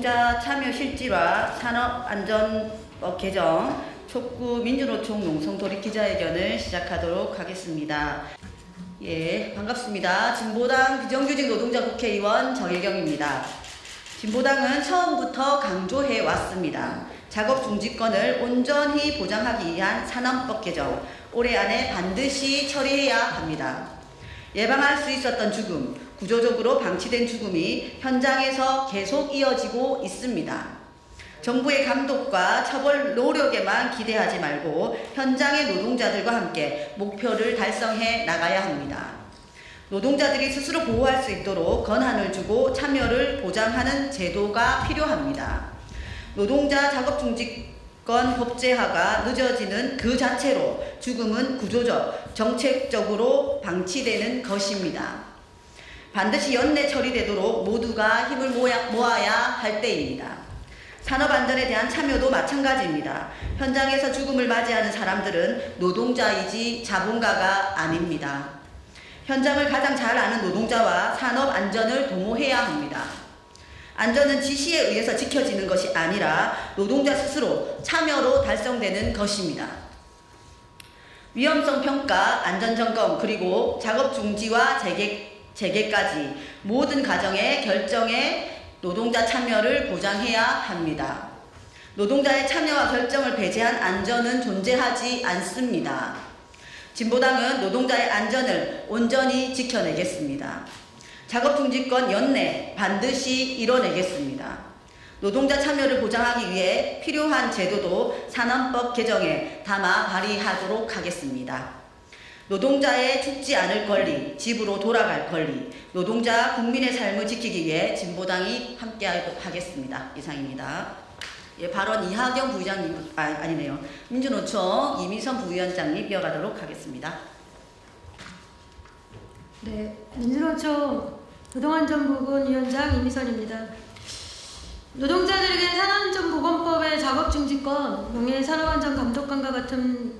노동자 참여 실질화 산업안전법 개정 촉구 민주노총 농성돌입 기자회견을 시작하도록 하겠습니다. 예, 반갑습니다. 진보당 비정규직 노동자 국회의원 정혜경입니다. 진보당은 처음부터 강조해 왔습니다. 작업 중지권을 온전히 보장하기 위한 산업법 개정, 올해 안에 반드시 처리해야 합니다. 예방할 수 있었던 죽음, 구조적으로 방치된 죽음이 현장에서 계속 이어지고 있습니다. 정부의 감독과 처벌 노력에만 기대하지 말고 현장의 노동자들과 함께 목표를 달성해 나가야 합니다. 노동자들이 스스로 보호할 수 있도록 권한을 주고 참여를 보장하는 제도가 필요합니다. 노동자 작업중지권 법제화가 늦어지는 그 자체로 죽음은 구조적, 정책적으로 방치되는 것입니다. 반드시 연내 처리되도록 모두가 힘을 모아야 할 때입니다. 산업안전에 대한 참여도 마찬가지입니다. 현장에서 죽음을 맞이하는 사람들은 노동자이지 자본가가 아닙니다. 현장을 가장 잘 아는 노동자와 산업안전을 도모해야 합니다. 안전은 지시에 의해서 지켜지는 것이 아니라 노동자 스스로 참여로 달성되는 것입니다. 위험성 평가, 안전점검, 그리고 작업 중지와 재개까지 모든 과정의 결정에 노동자 참여를 보장해야 합니다. 노동자의 참여와 결정을 배제한 안전은 존재하지 않습니다. 진보당은 노동자의 안전을 온전히 지켜내겠습니다. 작업중지권 연내 반드시 이뤄내겠습니다. 노동자 참여를 보장하기 위해 필요한 제도도 산업법 개정에 담아 발의하도록 하겠습니다. 노동자의 죽지 않을 권리, 집으로 돌아갈 권리, 노동자 국민의 삶을 지키기 위해 진보당이 함께하겠습니다. 이상입니다. 예, 발언 이하경 부의장님, 아니네요. 민주노총 이미선 부위원장님 이어가도록 하겠습니다. 네, 민주노총 노동안전보건 위원장 이미선입니다. 노동자들에게 산업안전보건법의 작업중지권, 명예산업안전감독관과 같은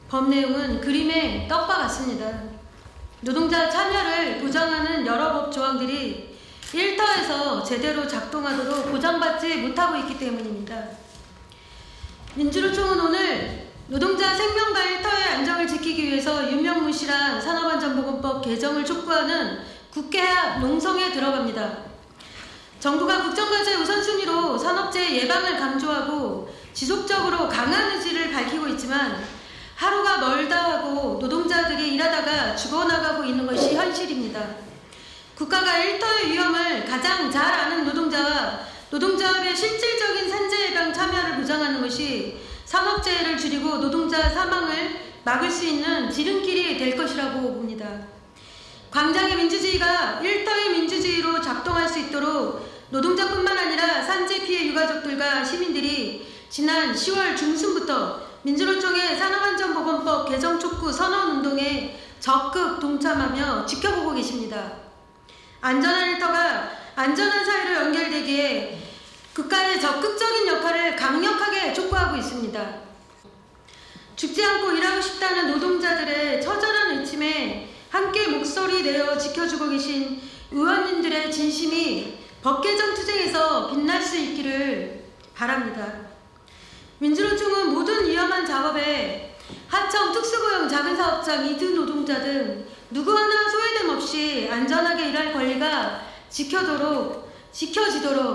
법 내용은 그림의 떡과 같습니다. 노동자 참여를 보장하는 여러 법 조항들이 일터에서 제대로 작동하도록 보장받지 못하고 있기 때문입니다. 민주노총은 오늘 노동자 생명과 일터의 안정을 지키기 위해서 유명무실한 산업안전보건법 개정을 촉구하는 국회합 농성에 들어갑니다. 정부가 국정과제 우선순위로 산업재해 예방을 강조하고 지속적으로 강한 의지를 밝히고 있지만 하루가 멀다 하고 노동자들이 일하다가 죽어나가고 있는 것이 현실입니다. 국가가 일터의 위험을 가장 잘 아는 노동자와 노동자의 실질적인 산재 예방 참여를 보장하는 것이 산업재해를 줄이고 노동자 사망을 막을 수 있는 지름길이 될 것이라고 봅니다. 광장의 민주주의가 일터의 민주주의로 작동할 수 있도록 노동자뿐만 아니라 산재 피해 유가족들과 시민들이 지난 10월 중순부터 민주노총의 산업안전보건법 개정 촉구 선언운동에 적극 동참하며 지켜보고 계십니다. 안전한 일터가 안전한 사회로 연결되기에 국가의 적극적인 역할을 강력하게 촉구하고 있습니다. 죽지 않고 일하고 싶다는 노동자들의 처절한 외침에 함께 목소리 내어 지켜주고 계신 의원님들의 진심이 법 개정 투쟁에서 빛날 수 있기를 바랍니다. 민주노총은 모든 위험한 작업에 하청, 특수고용, 작은사업장, 이주 노동자 등 누구 하나 소외됨 없이 안전하게 일할 권리가 지켜지도록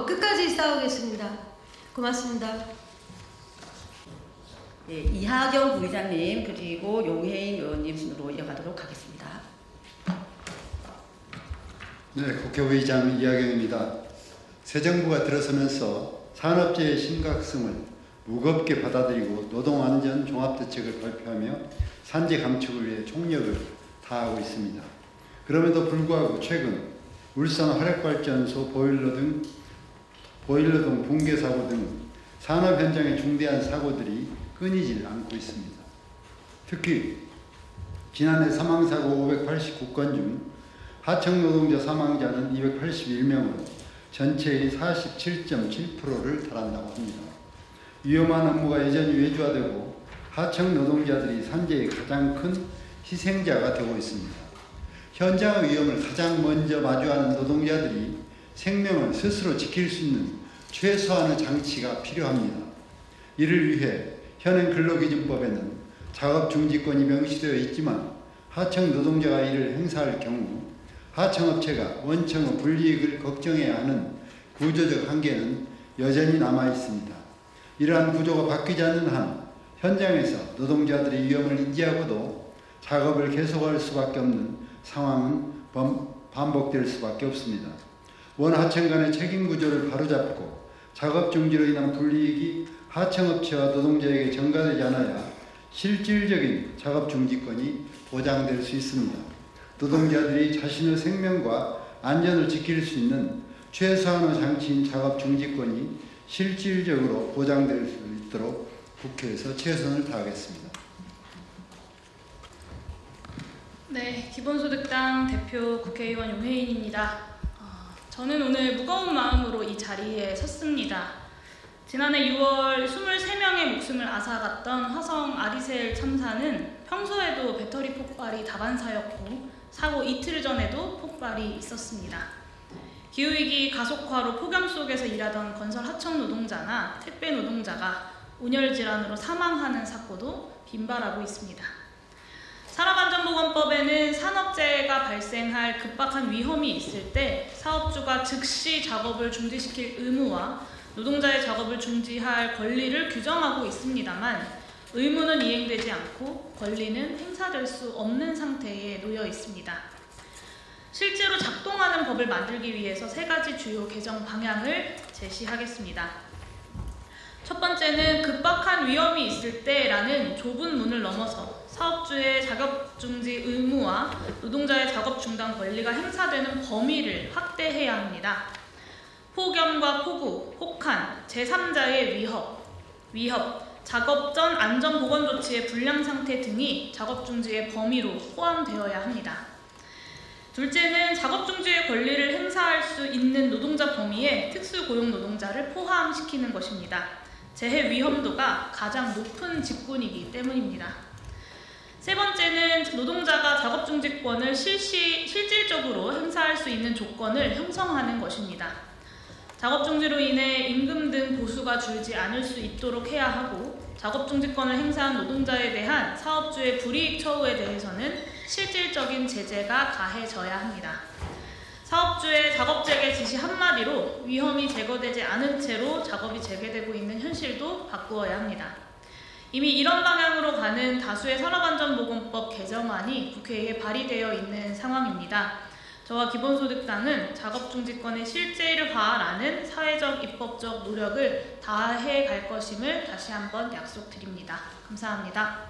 끝까지 싸우겠습니다. 고맙습니다. 예, 이하경 부의장님 그리고 용혜인 의원님 순으로 이어가도록 하겠습니다. 네, 국회의장 이하경입니다. 새 정부가 들어서면서 산업재해의 심각성을 무겁게 받아들이고 노동안전 종합대책을 발표하며 산재 감축을 위해 총력을 다하고 있습니다. 그럼에도 불구하고 최근 울산 화력발전소 보일러 등 붕괴 사고 등 산업 현장의 중대한 사고들이 끊이질 않고 있습니다. 특히 지난해 사망사고 589건 중 하청 노동자 사망자는 281명으로 전체의 47.7%를 달한다고 합니다. 위험한 업무가 여전히 외주화되고 하청 노동자들이 산재의 가장 큰 희생자가 되고 있습니다. 현장의 위험을 가장 먼저 마주하는 노동자들이 생명을 스스로 지킬 수 있는 최소한의 장치가 필요합니다. 이를 위해 현행 근로기준법에는 작업중지권이 명시되어 있지만 하청 노동자가 이를 행사할 경우 하청업체가 원청의 불이익을 걱정해야 하는 구조적 한계는 여전히 남아 있습니다. 이러한 구조가 바뀌지 않는 한 현장에서 노동자들의 위험을 인지하고도 작업을 계속할 수밖에 없는 상황은 반복될 수밖에 없습니다. 원하청 간의 책임 구조를 바로잡고 작업 중지로 인한 불이익이 하청업체와 노동자에게 전가되지 않아야 실질적인 작업 중지권이 보장될 수 있습니다. 노동자들이 자신의 생명과 안전을 지킬 수 있는 최소한의 장치인 작업 중지권이 실질적으로 보장될 수 있도록 국회에서 최선을 다하겠습니다. 네, 기본소득당 대표 국회의원 용혜인입니다. 저는 오늘 무거운 마음으로 이 자리에 섰습니다. 지난해 6월 23명의 목숨을 앗아갔던 화성 아리셀 참사는 평소에도 배터리 폭발이 다반사였고 사고 이틀 전에도 폭발이 있었습니다. 기후위기 가속화로 폭염 속에서 일하던 건설 하청 노동자나 택배 노동자가 온열 질환으로 사망하는 사고도 빈발하고 있습니다. 산업안전보건법에는 산업재해가 발생할 급박한 위험이 있을 때 사업주가 즉시 작업을 중지시킬 의무와 노동자의 작업을 중지할 권리를 규정하고 있습니다만 의무는 이행되지 않고 권리는 행사될 수 없는 상태에 놓여 있습니다. 실제로 작동하는 법을 만들기 위해서 3가지 주요 개정 방향을 제시하겠습니다. 첫 번째는 급박한 위험이 있을 때라는 좁은 문을 넘어서 사업주의 작업 중지 의무와 노동자의 작업 중단 권리가 행사되는 범위를 확대해야 합니다. 폭염과 폭우, 혹한, 제3자의 위협, 작업 전 안전보건조치의 불량 상태 등이 작업중지의 범위로 포함되어야 합니다. 둘째는 작업중지의 권리를 행사할 수 있는 노동자 범위에 특수고용 노동자를 포함시키는 것입니다. 재해 위험도가 가장 높은 직군이기 때문입니다. 세 번째는 노동자가 작업중지권을 실질적으로 행사할 수 있는 조건을 형성하는 것입니다. 작업중지로 인해 임금 등 보수가 줄지 않을 수 있도록 해야 하고 작업중지권을 행사한 노동자에 대한 사업주의 불이익 처우에 대해서는 실질적인 제재가 가해져야 합니다. 사업주의 작업재개 지시 한마디로 위험이 제거되지 않은 채로 작업이 재개되고 있는 현실도 바꾸어야 합니다. 이미 이런 방향으로 가는 다수의 산업안전보건법 개정안이 국회에 발의되어 있는 상황입니다. 저와 기본소득당은 작업중지권의 실제화라는 사회적, 입법적 노력을 다해 갈 것임을 다시 한번 약속드립니다. 감사합니다.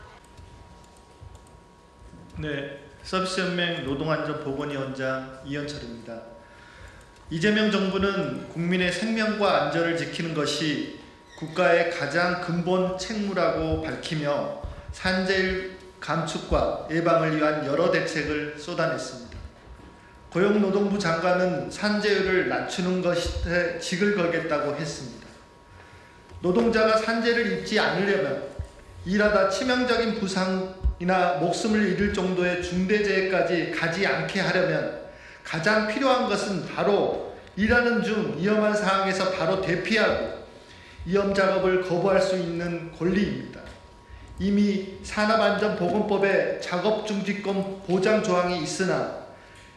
네, 서비스연맹 노동안전보건위원장 이현철입니다. 이재명 정부는 국민의 생명과 안전을 지키는 것이 국가의 가장 근본 책무라고 밝히며 산재율 감축과 예방을 위한 여러 대책을 쏟아냈습니다. 고용노동부 장관은 산재율을 낮추는 것에 직을 걸겠다고 했습니다. 노동자가 산재를 입지 않으려면 일하다 치명적인 부상이나 목숨을 잃을 정도의 중대재해까지 가지 않게 하려면 가장 필요한 것은 바로 일하는 중 위험한 상황에서 바로 대피하고 위험 작업을 거부할 수 있는 권리입니다. 이미 산업안전보건법에 작업중지권 보장 조항이 있으나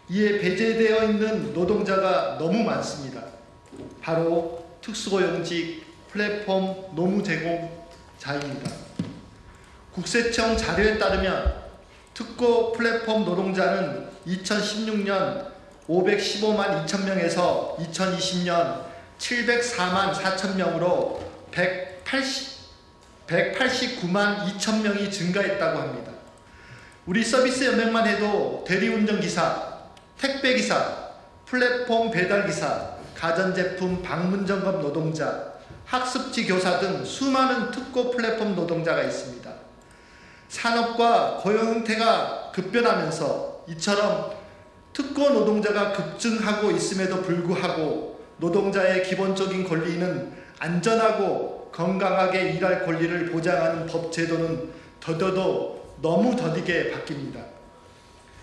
이에 배제되어 있는 노동자가 너무 많습니다. 바로 특수고용직, 플랫폼, 노무 제공자입니다. 국세청 자료에 따르면 특고 플랫폼 노동자는 2016년 515만 2천 명에서 2020년 704만 4천 명으로 189만 2천 명이 증가했다고 합니다. 우리 서비스 연맹만 해도 대리운전기사, 택배기사, 플랫폼 배달기사, 가전제품 방문점검 노동자, 학습지 교사 등 수많은 특고 플랫폼 노동자가 있습니다. 산업과 고용 형태가 급변하면서 이처럼 특고 노동자가 급증하고 있음에도 불구하고 노동자의 기본적인 권리는 안전하고 건강하게 일할 권리를 보장하는 법 제도는 더뎌도 너무 더디게 바뀝니다.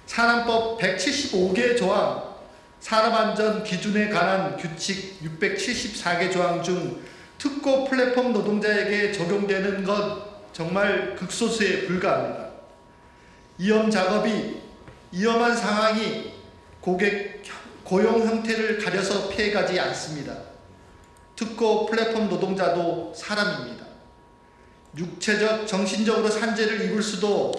산안법 175개 조항, 산업안전 기준에 관한 규칙 674개 조항 중 특고 플랫폼 노동자에게 적용되는 것 정말 극소수에 불과합니다. 위험 작업이 위험한 상황이 고객 고용 형태를 가려서 피해가지 않습니다. 특고 플랫폼 노동자도 사람입니다. 육체적, 정신적으로 산재를 입을 수도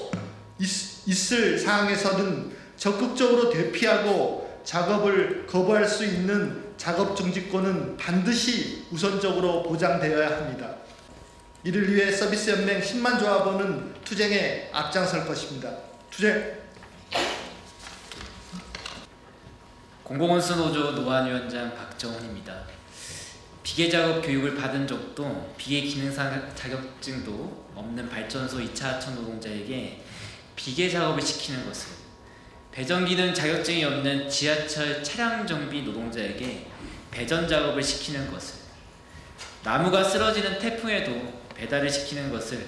있을 상황에서는 적극적으로 대피하고 작업을 거부할 수 있는 작업 중지권은 반드시 우선적으로 보장되어야 합니다. 이를 위해 서비스연맹 10만 조합원은 투쟁에 앞장설 것입니다. 투쟁! 공공운수 노조 노안위원장 박정훈입니다. 비계작업 교육을 받은 적도 비계 기능사 자격증도 없는 발전소 2차 하청 노동자에게 비계작업을 시키는 것을, 배전기능 자격증이 없는 지하철 차량 정비 노동자에게 배전작업을 시키는 것을, 나무가 쓰러지는 태풍에도 배달을 시키는 것을,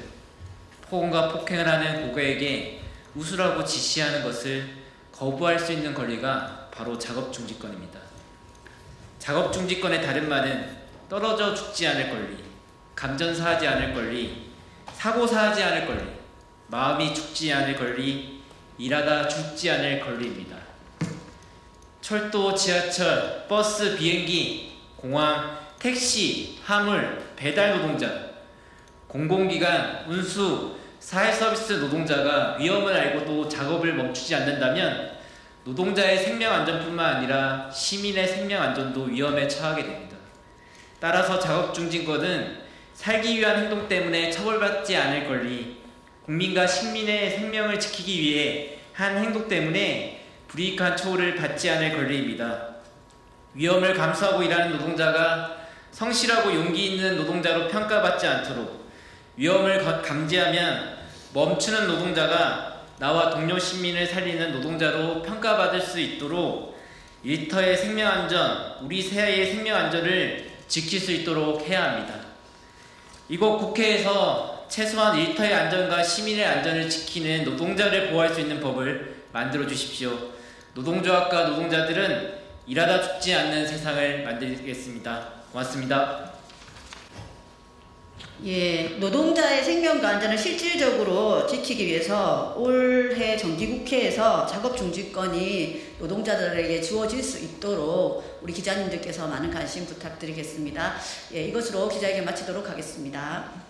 폭언과 폭행을 하는 고객에게 웃으라고 지시하는 것을 거부할 수 있는 권리가 바로 작업중지권입니다. 작업중지권의 다른 말은 떨어져 죽지 않을 권리, 감전사하지 않을 권리, 사고사하지 않을 권리, 마음이 죽지 않을 권리, 일하다 죽지 않을 권리입니다. 철도, 지하철, 버스, 비행기, 공항, 택시, 화물, 배달 노동자, 공공기관, 운수, 사회서비스 노동자가 위험을 알고도 작업을 멈추지 않는다면 노동자의 생명안전뿐만 아니라 시민의 생명안전도 위험에 처하게 됩니다. 따라서 작업중지권은 살기 위한 행동 때문에 처벌받지 않을 권리, 국민과 시민의 생명을 지키기 위해 한 행동 때문에 불이익한 처우를 받지 않을 권리입니다. 위험을 감수하고 일하는 노동자가 성실하고 용기 있는 노동자로 평가받지 않도록, 위험을 감지하면 멈추는 노동자가 나와 동료 시민을 살리는 노동자로 평가받을 수 있도록 일터의 생명안전, 우리 세아의 생명안전을 지킬 수 있도록 해야 합니다. 이곳 국회에서 최소한 일터의 안전과 시민의 안전을 지키는 노동자를 보호할 수 있는 법을 만들어 주십시오. 노동조합과 노동자들은 일하다 죽지 않는 세상을 만들겠습니다. 고맙습니다. 예, 노동자의 생명과 안전을 실질적으로 지키기 위해서 올해 정기국회에서 작업중지권이 노동자들에게 주어질 수 있도록 우리 기자님들께서 많은 관심 부탁드리겠습니다. 예, 이것으로 기자회견 마치도록 하겠습니다.